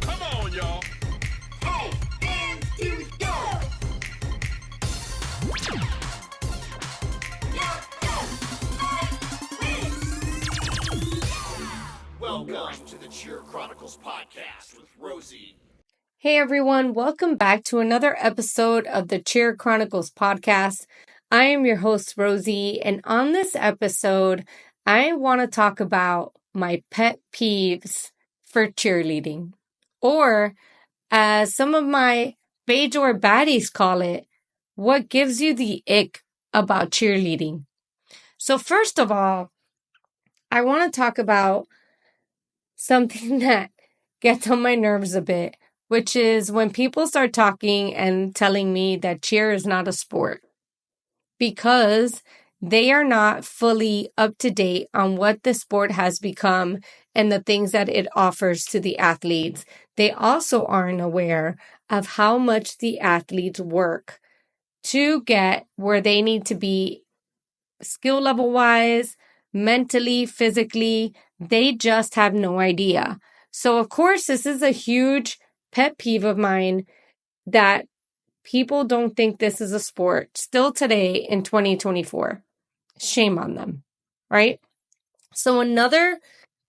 Come on, y'all. Hey, and here we go. Welcome to the Cheer Chronicles Podcast with Rosie. Hey everyone, welcome back to another episode of the Cheer Chronicles Podcast. I am your host, Rosie, and on this episode, I want to talk about my pet peeves for cheerleading, or as some of my beige or baddies call it, what gives you the ick about cheerleading. So first of all, I want to talk about something that gets on my nerves a bit, which is when people start talking and telling me that cheer is not a sport, because they are not fully up to date on what the sport has become and the things that it offers to the athletes. They also aren't aware of how much the athletes work to get where they need to be skill level wise, mentally, physically. They just have no idea. So of course, this is a huge pet peeve of mine that people don't think this is a sport still today in 2024. Shame on them, right? So another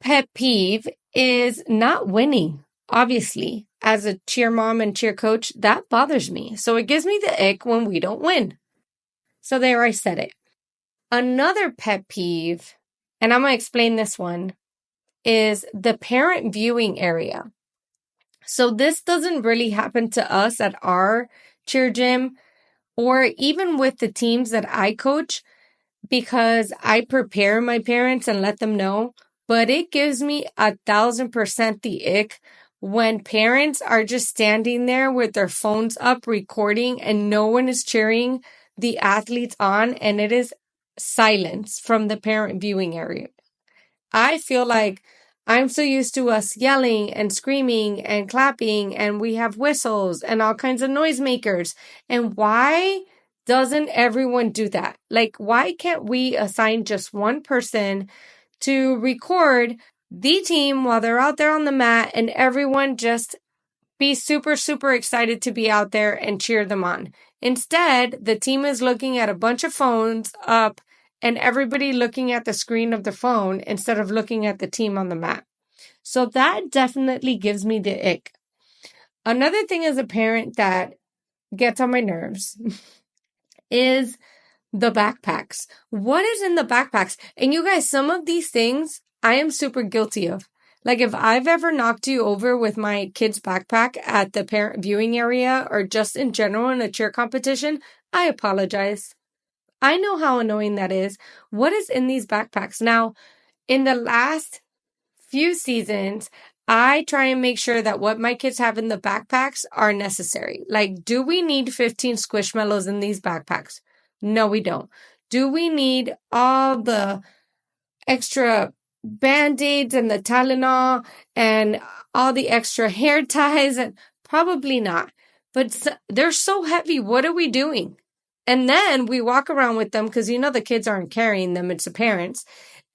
pet peeve is not winning. Obviously, as a cheer mom and cheer coach, that bothers me. So it gives me the ick when we don't win. So there, I said it. Another pet peeve, and I'm going to explain this one, is the parent viewing area. So this doesn't really happen to us at our cheer gym or even with the teams that I coach, because I prepare my parents and let them know. But it gives me 1,000% the ick when parents are just standing there with their phones up recording and no one is cheering the athletes on, and it is silence from the parent viewing area. I feel like I'm so used to us yelling and screaming and clapping, and we have whistles and all kinds of noisemakers. And why doesn't everyone do that? Like, why can't we assign just one person to record the team while they're out there on the mat and everyone just be super, super excited to be out there and cheer them on? Instead, the team is looking at a bunch of phones up and everybody looking at the screen of the phone instead of looking at the team on the mat. So that definitely gives me the ick. Another thing as a parent that gets on my nerves is the backpacks. What is in the backpacks? And you guys, some of these things I am super guilty of. Like if I've ever knocked you over with my kid's backpack at the parent viewing area or just in general in a cheer competition, I apologize. I know how annoying that is. What is in these backpacks? Now, in the last few seasons, I try and make sure that what my kids have in the backpacks are necessary. Like, do we need 15 Squishmallows in these backpacks? No, we don't. Do we need all the extra Band-Aids and the Tylenol and all the extra hair ties? And probably not. But they're so heavy. What are we doing? And then we walk around with them because, the kids aren't carrying them. It's the parents.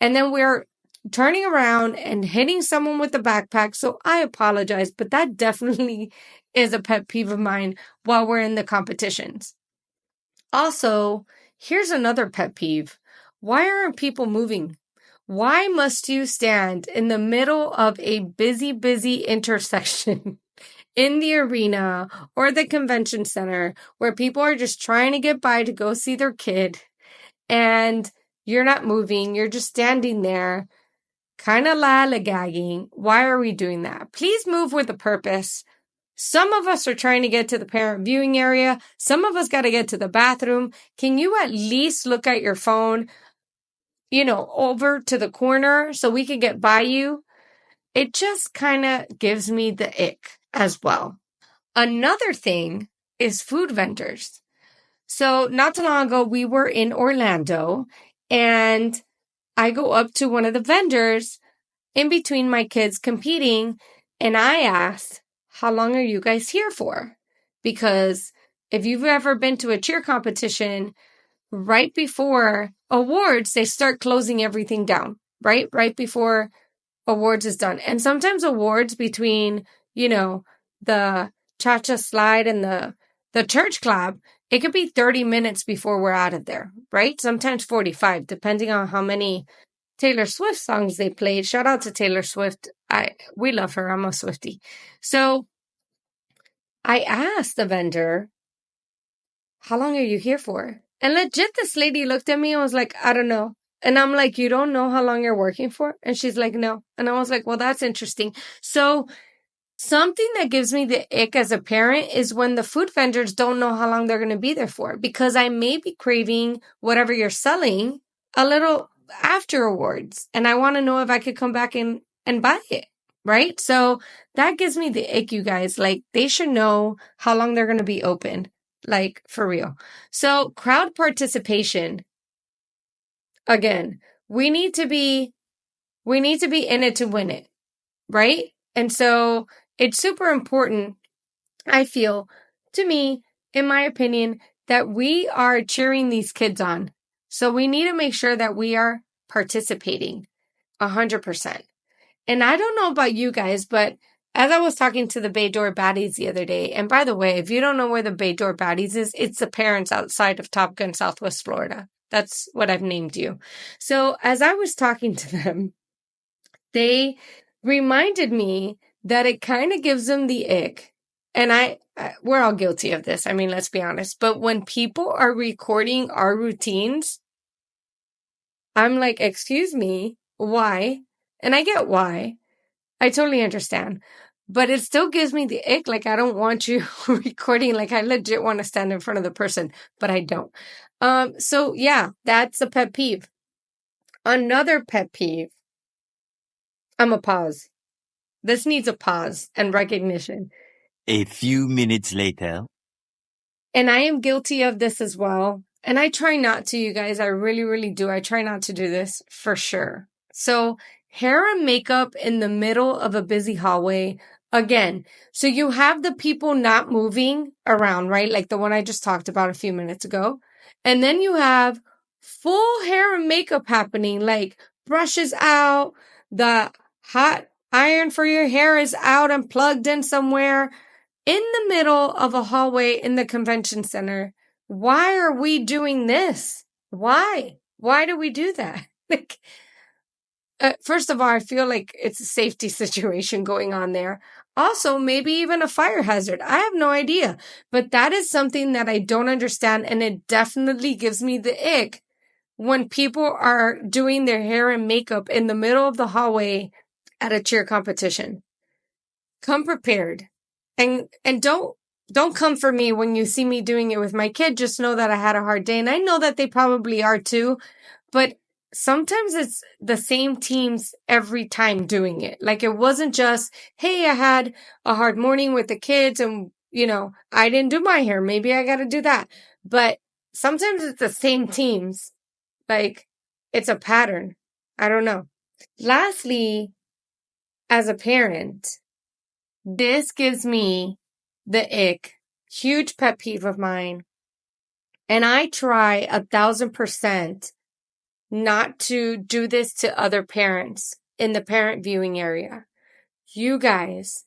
And then we're turning around and hitting someone with the backpack. So I apologize, but that definitely is a pet peeve of mine while we're in the competitions. Also, here's another pet peeve. Why aren't people moving? Why must you stand in the middle of a busy intersection in the arena or the convention center where people are just trying to get by to go see their kid, and you're not moving, you're just standing there kind of lollygagging? Why are we doing that? Please move with a purpose. Some of us are trying to get to the parent viewing area. Some of us got to get to the bathroom. Can you at least look at your phone, over to the corner so we can get by you? It just kind of gives me the ick as well. Another thing is food vendors. So not too long ago, we were in Orlando and I go up to one of the vendors in between my kids competing and I asked, how long are you guys here for? Because if you've ever been to a cheer competition, right before awards, they start closing everything down, right? Right before awards is done. And sometimes awards between, the cha-cha slide and the church clap, it could be 30 minutes before we're out of there, right? Sometimes 45, depending on how many Taylor Swift songs they played. Shout out to Taylor Swift. We love her. I'm a Swiftie. So I asked the vendor, how long are you here for? And legit, this lady looked at me and was like, I don't know. And I'm like, you don't know how long you're working for? And she's like, no. And I was like, well, that's interesting. So something that gives me the ick as a parent is when the food vendors don't know how long they're going to be there for, because I may be craving whatever you're selling a little after awards. And I want to know if I could come back and buy it. Right? So that gives me the ick, you guys. Like, they should know how long they're going to be open. Like, for real. So crowd participation. Again, we need to be in it to win it. Right? And so it's super important, I feel, to me, in my opinion, that we are cheering these kids on. So we need to make sure that we are participating 100%. And I don't know about you guys, but as I was talking to the Bay Door Baddies the other day, and by the way, if you don't know where the Bay Door Baddies is, it's the parents outside of Top Gun, Southwest Florida. That's what I've named you. So as I was talking to them, they reminded me that it kind of gives them the ick. And we're all guilty of this. I mean, let's be honest. But when people are recording our routines, I'm like, excuse me, why? And I get why. I totally understand. But it still gives me the ick. Like, I don't want you recording. Like, I legit want to stand in front of the person, but I don't. So yeah, that's a pet peeve. Another pet peeve. I'm a pause. This needs a pause and recognition. A few minutes later. And I am guilty of this as well. And I try not to, you guys. I really, really do. I try not to do this for sure. So hair and makeup in the middle of a busy hallway. Again, so you have the people not moving around, right? Like the one I just talked about a few minutes ago. And then you have full hair and makeup happening, like brushes out, the hot iron for your hair is out and plugged in somewhere in the middle of a hallway in the convention center. Why are we doing this? Why? Why do we do that? Like, first of all, I feel like it's a safety situation going on there. Also, maybe even a fire hazard. I have no idea. But that is something that I don't understand. And it definitely gives me the ick when people are doing their hair and makeup in the middle of the hallway at a cheer competition. Come prepared. And don't come for me when you see me doing it with my kid. Just know that I had a hard day. And I know that they probably are too. But sometimes it's the same teams every time doing it. Like, it wasn't just, hey, I had a hard morning with the kids and, I didn't do my hair. Maybe I got to do that. But sometimes it's the same teams. Like, it's a pattern. I don't know. Lastly, as a parent, this gives me the ick. Huge pet peeve of mine. And I try 1,000% not to do this to other parents in the parent viewing area. You guys,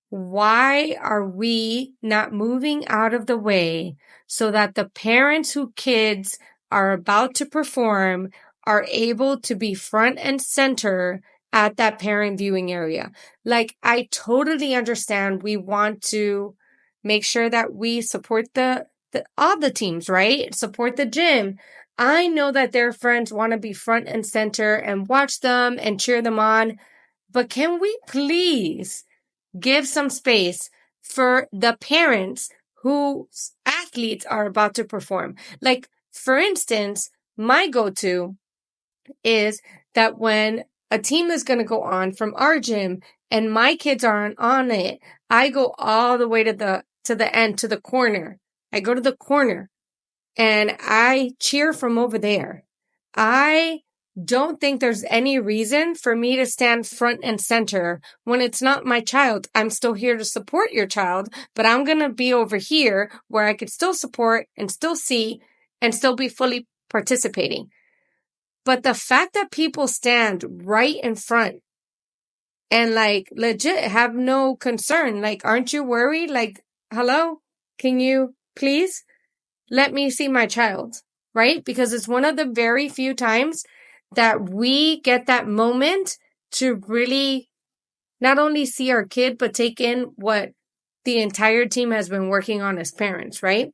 why are we not moving out of the way so that the parents whose kids are about to perform are able to be front and center at that parent viewing area? Like, I totally understand we want to make sure that we support all the teams, right? Support the gym. I know that their friends want to be front and center and watch them and cheer them on. But can we please give some space for the parents whose athletes are about to perform? Like, for instance, my go-to is that when a team is going to go on from our gym and my kids aren't on it, I go all the way to the end, to the corner. I go to the corner and I cheer from over there. I don't think there's any reason for me to stand front and center when it's not my child. I'm still here to support your child, but I'm going to be over here where I could still support and still see and still be fully participating. But the fact that people stand right in front and like legit have no concern. Like, aren't you worried? Like, hello, can you please let me see my child? Right? Because it's one of the very few times that we get that moment to really not only see our kid, but take in what the entire team has been working on as parents, right?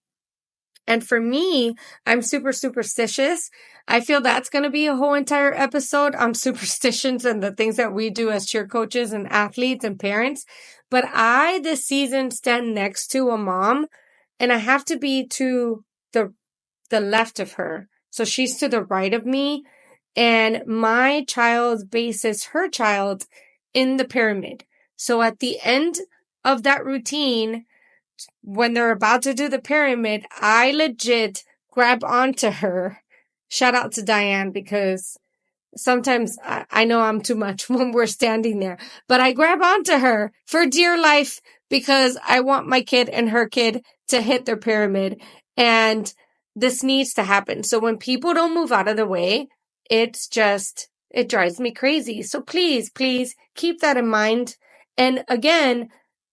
And for me, I'm super superstitious. I feel that's going to be a whole entire episode on superstitions and the things that we do as cheer coaches and athletes and parents. But I, this season, stand next to a mom, and I have to be to the left of her. So she's to the right of me, and my child bases her child in the pyramid. So at the end of that routine, when they're about to do the pyramid, I legit grab onto her. Shout out to Diane, because sometimes I know I'm too much when we're standing there, but I grab onto her for dear life because I want my kid and her kid to hit their pyramid. And this needs to happen. So when people don't move out of the way, it drives me crazy. So please keep that in mind. And again,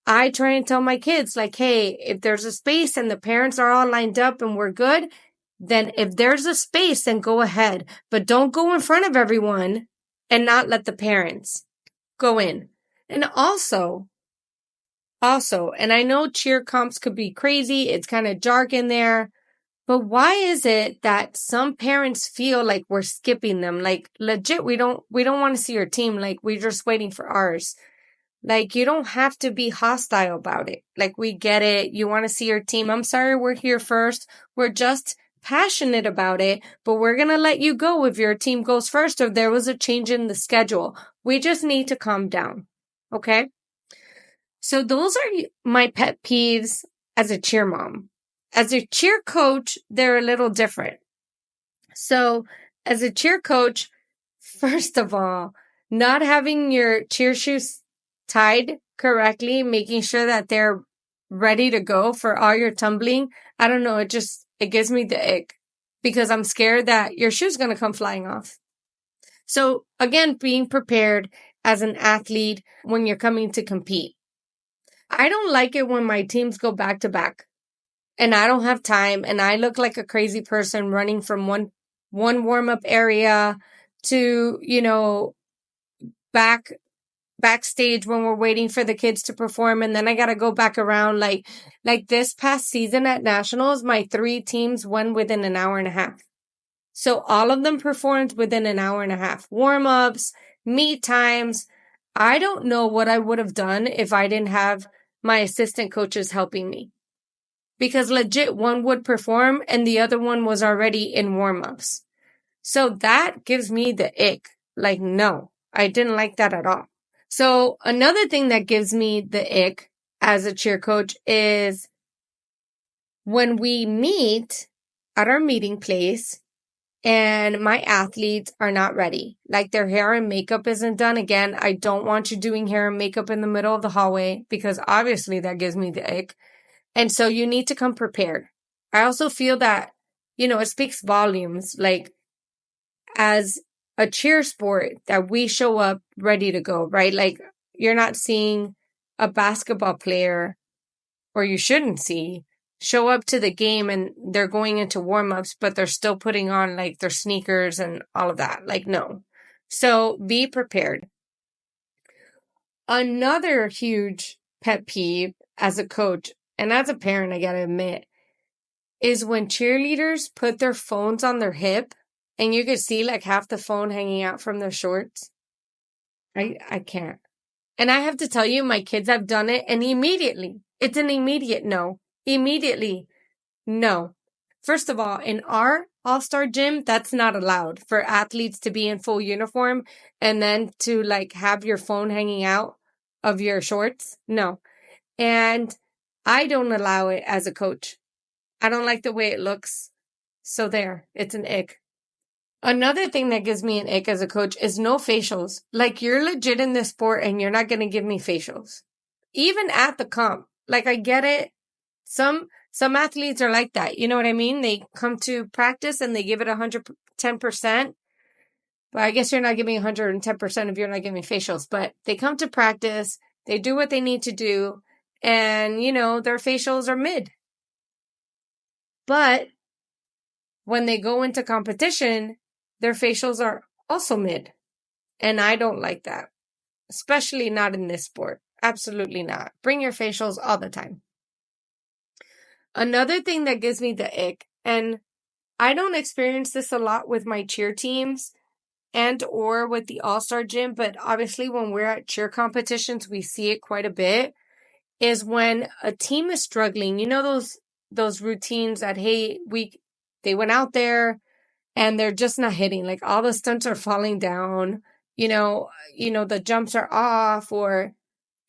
I try and tell my kids, like, hey, if there's a space and the parents are all lined up and we're good, then if there's a space, then go ahead. But don't go in front of everyone and not let the parents go in. And also, and I know cheer comps could be crazy. It's kind of jargon there. But why is it that some parents feel like we're skipping them? Like, legit, we don't want to see your team. Like, we're just waiting for ours. Like, you don't have to be hostile about it. Like, we get it. You want to see your team. I'm sorry we're here first. We're just passionate about it, but we're going to let you go if your team goes first or there was a change in the schedule. We just need to calm down. Okay? So those are my pet peeves as a cheer mom. As a cheer coach, they're a little different. So as a cheer coach, first of all, not having your cheer shoes tied correctly, making sure that they're ready to go for all your tumbling. I don't know. It gives me the ick because I'm scared that your shoe's going to come flying off. So again, being prepared as an athlete when you're coming to compete. I don't like it when my teams go back to back and I don't have time and I look like a crazy person running from one warm-up area to, backstage when we're waiting for the kids to perform. And then I got to go back around like this past season at Nationals, my 3 teams won within an hour and a half. So all of them performed within an hour and a half. Warm-ups, meet times. I don't know what I would have done if I didn't have my assistant coaches helping me. Because legit, one would perform and the other one was already in warm-ups. So that gives me the ick. Like, no, I didn't like that at all. So another thing that gives me the ick as a cheer coach is when we meet at our meeting place and my athletes are not ready. Like their hair and makeup isn't done. Again, I don't want you doing hair and makeup in the middle of the hallway because obviously that gives me the ick. And so you need to come prepared. I also feel that, it speaks volumes. Like as a cheer sport that we show up ready to go, right? Like you're not seeing a basketball player, or you shouldn't see, show up to the game and they're going into warm-ups, but they're still putting on like their sneakers and all of that. Like, no. So be prepared. Another huge pet peeve as a coach and as a parent, I gotta admit, is when cheerleaders put their phones on their hip and you could see like half the phone hanging out from their shorts. I can't. And I have to tell you, my kids have done it and immediately, it's an immediate no. Immediately, no. First of all, in our all-star gym, that's not allowed for athletes to be in full uniform and then to like have your phone hanging out of your shorts. No. And I don't allow it as a coach. I don't like the way it looks. So there, it's an ick. Another thing that gives me an ick as a coach is no facials. Like you're legit in this sport and you're not going to give me facials. Even at the comp. Like I get it. Some athletes are like that. You know what I mean? They come to practice and they give it 110%. But I guess you're not giving 110% if you're not giving facials. But they come to practice, they do what they need to do, and, their facials are mid. But when they go into competition, their facials are also mid. And I don't like that, especially not in this sport. Absolutely not. Bring your facials all the time. Another thing that gives me the ick, and I don't experience this a lot with my cheer teams and or with the all-star gym, but obviously when we're at cheer competitions, we see it quite a bit, is when a team is struggling. Those routines that, hey, they went out there and they're just not hitting. Like all the stunts are falling down, the jumps are off, or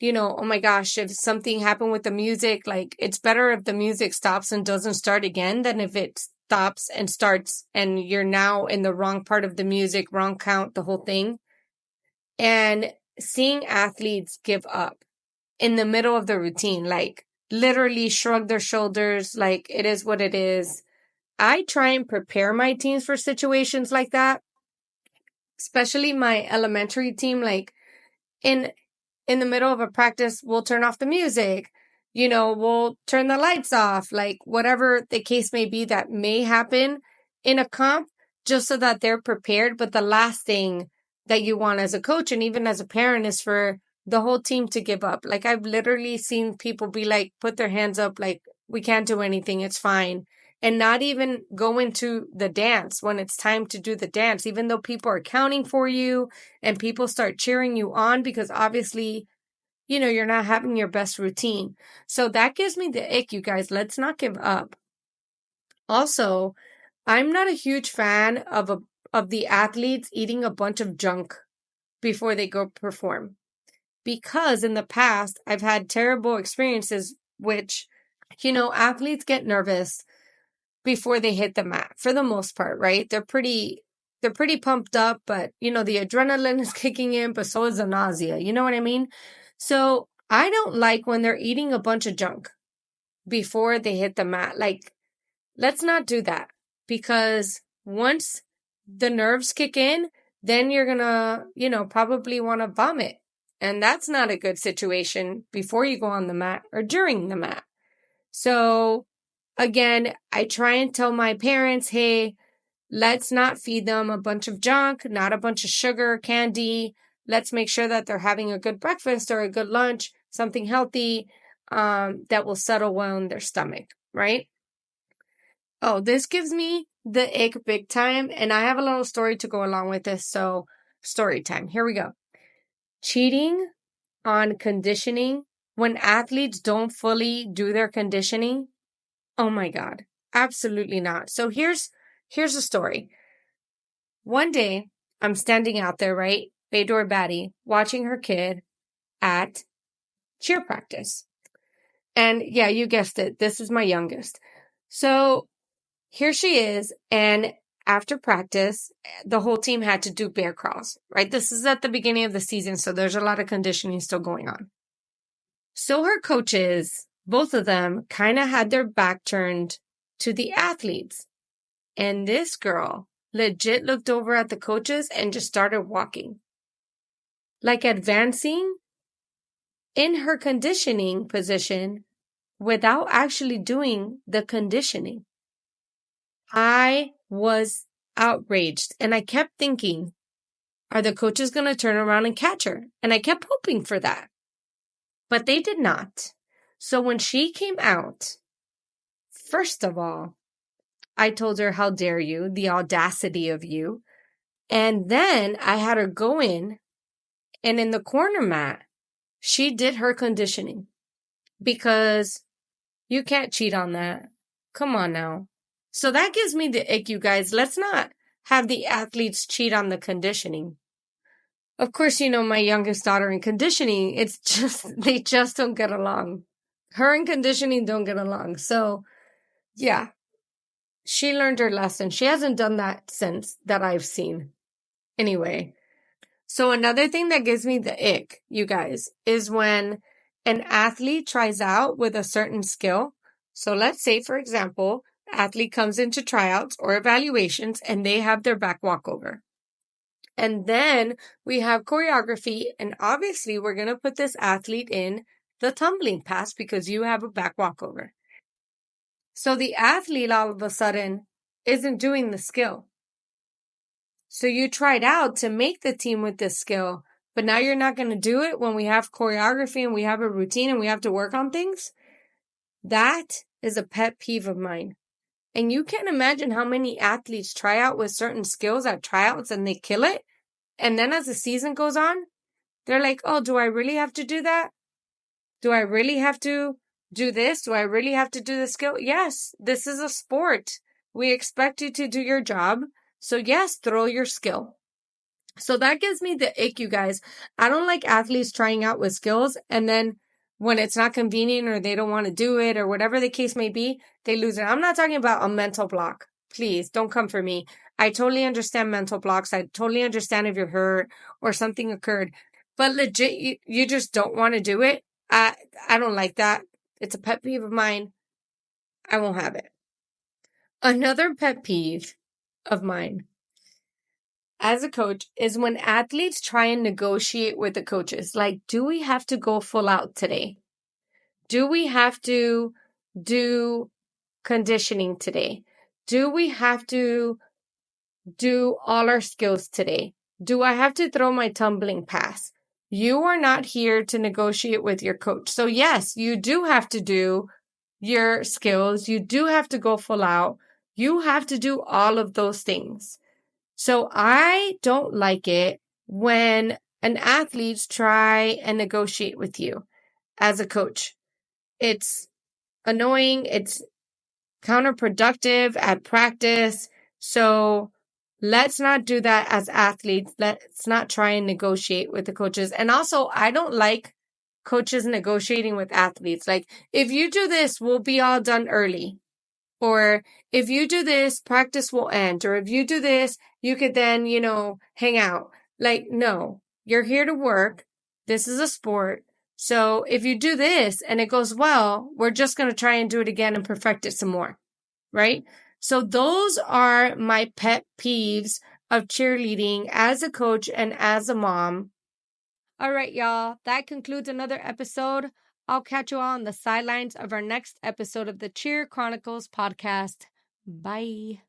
oh my gosh, if something happened with the music, like it's better if the music stops and doesn't start again than if it stops and starts and you're now in the wrong part of the music, wrong count, the whole thing. And seeing athletes give up in the middle of the routine, like literally shrug their shoulders, like it is what it is. I try and prepare my teams for situations like that, especially my elementary team. Like in the middle of a practice, we'll turn off the music, we'll turn the lights off, like whatever the case may be that may happen in a comp, just so that they're prepared. But the last thing that you want as a coach and even as a parent is for the whole team to give up. Like I've literally seen people be like, put their hands up, like, we can't do anything, it's fine. And not even go into the dance when it's time to do the dance, even though people are counting for you and people start cheering you on, because obviously, you're not having your best routine. So that gives me the ick, you guys. Let's not give up. Also, I'm not a huge fan of the athletes eating a bunch of junk before they go perform, because in the past I've had terrible experiences, which, athletes get nervous before they hit the mat for the most part, right? They're pretty pumped up, but the adrenaline is kicking in, but so is the nausea. You know what I mean? So I don't like when they're eating a bunch of junk before they hit the mat. Like, let's not do that, because once the nerves kick in, then you're gonna, probably want to vomit. And that's not a good situation before you go on the mat or during the mat. So again, I try and tell my parents, hey, let's not feed them a bunch of junk, not a bunch of sugar, candy. Let's make sure that they're having a good breakfast or a good lunch, something healthy that will settle well in their stomach, right? Oh, this gives me the ick big time, and I have a little story to go along with this, so story time. Here we go. Cheating on conditioning when athletes don't fully do their conditioning. Oh my God, absolutely not. So here's a story. One day, I'm standing out there, right? Baydor Batty, watching her kid at cheer practice. And yeah, you guessed it. This is my youngest. So here she is. And after practice, the whole team had to do bear crawls, right? This is at the beginning of the season, so there's a lot of conditioning still going on. So her coaches, both of them, kind of had their back turned to the athletes. And this girl legit looked over at the coaches and just started walking. Like advancing in her conditioning position without actually doing the conditioning. I was outraged, and I kept thinking, are the coaches going to turn around and catch her? And I kept hoping for that. But they did not. So when she came out, first of all, I told her, how dare you, the audacity of you. And then I had her go in, and in the corner mat, she did her conditioning, because you can't cheat on that. Come on now. So that gives me the ick, you guys. Let's not have the athletes cheat on the conditioning. Of course, my youngest daughter in conditioning, it's just, they just don't get along. Her and conditioning don't get along. So yeah, she learned her lesson. She hasn't done that since that I've seen. Anyway, so another thing that gives me the ick, you guys, is when an athlete tries out with a certain skill. So let's say, for example, athlete comes into tryouts or evaluations and they have their back walkover. And then we have choreography, and obviously we're going to put this athlete in the tumbling pass because you have a back walkover. So the athlete all of a sudden isn't doing the skill. So you tried out to make the team with this skill, but now you're not going to do it when we have choreography and we have a routine and we have to work on things. That is a pet peeve of mine. And you can't imagine how many athletes try out with certain skills at tryouts and they kill it. And then as the season goes on, they're like, oh, do I really have to do that? Do I really have to do this? Do I really have to do the skill? Yes, this is a sport. We expect you to do your job. So yes, throw your skill. So that gives me the ick, you guys. I don't like athletes trying out with skills and then when it's not convenient or they don't want to do it or whatever the case may be, they lose it. I'm not talking about a mental block. Please don't come for me. I totally understand mental blocks. I totally understand if you're hurt or something occurred, but legit, you just don't want to do it. I don't like that. It's a pet peeve of mine. I won't have it. Another pet peeve of mine as a coach is when athletes try and negotiate with the coaches. Like, do we have to go full out today? Do we have to do conditioning today? Do we have to do all our skills today? Do I have to throw my tumbling pass? You are not here to negotiate with your coach. So yes, you do have to do your skills. You do have to go full out. You have to do all of those things. So I don't like it when an athlete try and negotiate with you as a coach. It's annoying. It's counterproductive at practice. So let's not do that as athletes. Let's not try and negotiate with the coaches. And also, I don't like coaches negotiating with athletes. Like, if you do this, we'll be all done early. Or if you do this, practice will end. Or if you do this, you could then, hang out. Like, no, you're here to work. This is a sport. So if you do this and it goes well, we're just going to try and do it again and perfect it some more. Right? So those are my pet peeves of cheerleading as a coach and as a mom. All right, y'all. That concludes another episode. I'll catch you all on the sidelines of our next episode of the Cheer Chronicles podcast. Bye.